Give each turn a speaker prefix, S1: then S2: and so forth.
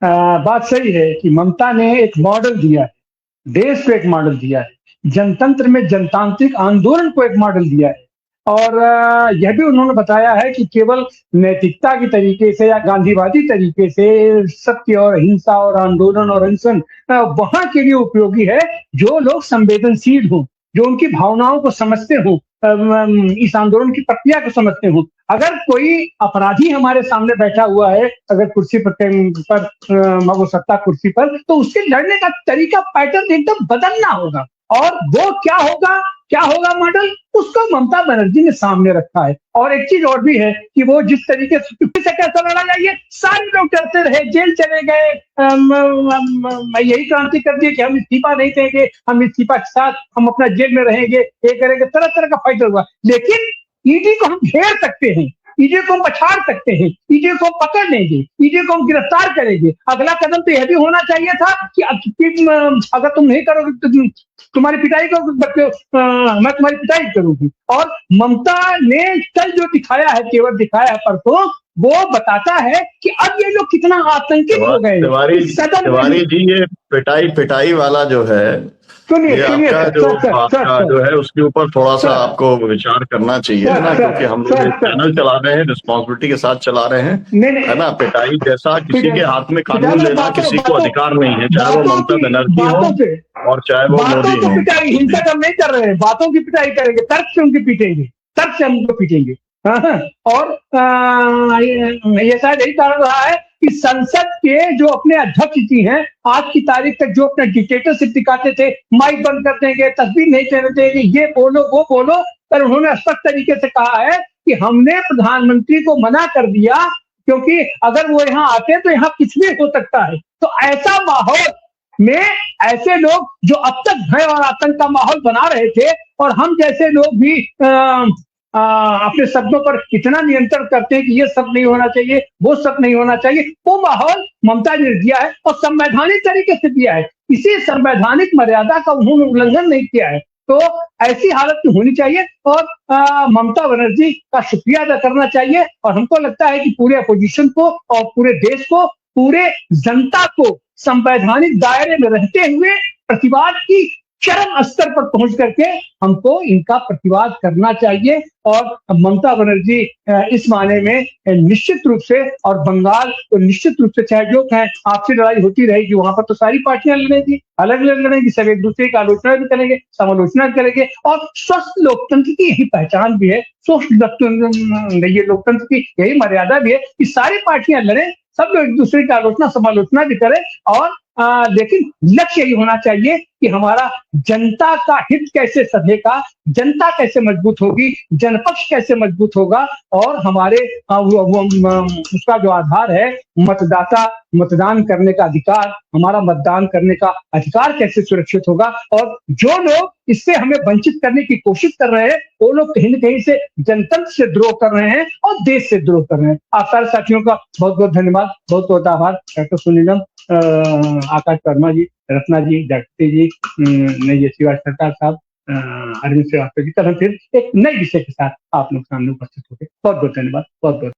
S1: बात सही है कि ममता ने एक मॉडल दिया है, देश को एक मॉडल दिया है, जनतंत्र में जनतांत्रिक आंदोलन को एक मॉडल दिया है और यह भी उन्होंने बताया है कि केवल नैतिकता के तरीके से या गांधीवादी तरीके से सत्य और अहिंसा और आंदोलन और अनशन वहां के लिए उपयोगी है जो लोग संवेदनशील हों, जो उनकी भावनाओं को समझते हों, इस आंदोलन की प्रक्रिया को समझते हों। अगर कोई अपराधी हमारे सामने बैठा हुआ है, अगर कुर्सी पर वो सत्ता कुर्सी पर, तो उसके लड़ने का तरीका पैटर्न एकदम बदलना होगा और वो क्या होगा मॉडल, उसको ममता बनर्जी ने सामने रखा है। और एक चीज और भी है कि वो जिस तरीके से कैसा लड़ा जाइए, सारे लोग डरते रहे, जेल चले गए, यही क्रांति कर दी कि हम इस्तीफा नहीं देंगे, हम इस्तीफा के साथ हम अपना जेल में रहेंगे, ये करेंगे, तरह तरह का फाइटर हुआ। लेकिन ईडी को हम घेर सकते हैं, ईडी को हम पछाड़ सकते हैं, ईडी को हम पकड़ लेंगे, ईडी को हम गिरफ्तार करेंगे। अगला कदम तो यह भी होना चाहिए था कि अगर तुम नहीं करोगे तो तुम्हारी पिटाई को मैं तुम्हारी पिटाई करूंगी। और ममता ने कल जो दिखाया है, तेवर दिखाया है परसों, वो बताता है कि अब ये लोग कितना आतंकित हो गए।
S2: तिवारी जी, ये पिटाई वाला जो है,
S1: सुनिए
S2: आपका जो है उसके ऊपर थोड़ा सा आपको विचार करना चाहिए ना, क्योंकि हम लोग चैनल चला रहे हैं, रिस्पॉन्सिबिलिटी के साथ चला रहे हैं, है ना। पिटाई जैसा किसी के हाथ में कानून लेना किसी को अधिकार नहीं है, चाहे वो ममता बनर्जी हो और चाहे वो मोदी हो।
S1: पिटाई हिंसा हम नहीं कर रहे हैं, बातों की पिटाई करेंगे, तर्क से उनकी पीटेंगे, तर्क से हम उनको पीटेंगे। और ये शायद यही कारण रहा है कि संसद के जो अपने अध्यक्ष जी हैं, आज की तारीख तक जो अपना डिक्टेटरशिप दिखाते थे, माइक बंद कर देंगे, तस्वीर नहीं चलने देंगे, ये बोलो वो बोलो, पर उन्होंने स्पष्ट तरीके से कहा है कि हमने प्रधानमंत्री को मना कर दिया, क्योंकि अगर वो यहाँ आते तो यहाँ कुछ भी हो सकता है। तो ऐसा माहौल में ऐसे लोग जो अब तक भय और आतंक का माहौल बना रहे थे, और हम जैसे लोग भी अपने शब्दों पर इतना नियंत्रण करते हैं कि ये सब नहीं होना चाहिए, वो सब नहीं होना चाहिए, वो माहौल ममता ने दिया है और संवैधानिक तरीके से दिया है। इसी संवैधानिक मर्यादा का उन्होंने उल्लंघन नहीं किया है। तो ऐसी हालत में होनी चाहिए और ममता बनर्जी का शुक्रिया अदा करना चाहिए। और हमको लगता है कि पूरे अपोजिशन को और पूरे देश को, पूरे जनता को संवैधानिक दायरे में रहते हुए प्रतिवाद की चरम स्तर पर पहुंच करके हमको इनका प्रतिवाद करना चाहिए। और ममता बनर्जी इस माने में निश्चित रूप से, और बंगाल तो निश्चित रूप से, चाहे जो कहें आपसी लड़ाई होती रहेगी, वहां पर तो सारी पार्टियां लड़ेंगी, अलग अलग लड़ेंगी, सब एक दूसरे की आलोचना भी करेंगे, समालोचना भी करेंगे। और स्वस्थ लोकतंत्र की यही पहचान भी है, ये लोकतंत्र की यही मर्यादा भी है कि सारी पार्टियां लड़े, सब लोग एक दूसरे की आलोचना समालोचना भी करें। और लेकिन लक्ष्य यही होना चाहिए कि हमारा जनता का हित कैसे सधेगा, जनता कैसे मजबूत होगी, जनपक्ष कैसे मजबूत होगा, और हमारे उसका जो आधार है मतदाता, मतदान करने का अधिकार, हमारा मतदान करने का अधिकार कैसे सुरक्षित होगा। और जो लोग इससे हमें वंचित करने की कोशिश कर रहे हैं, वो लोग कहीं न कहीं से जनतंत्र से द्रोह कर रहे हैं और देश से द्रोह कर रहे हैं। आप सारे साथियों का बहुत बहुत धन्यवाद, बहुत बहुत आभार। डॉक्टर सुनीलम, आकाश वर्मा जी, रत्ना जी, जागृति जी, सरकार साहब, अरविंद श्रीवास्तव जी, कल हम फिर एक नए विषय के साथ आप लोग सामने उपस्थित होंगे। बहुत बहुत धन्यवाद, बहुत बहुत।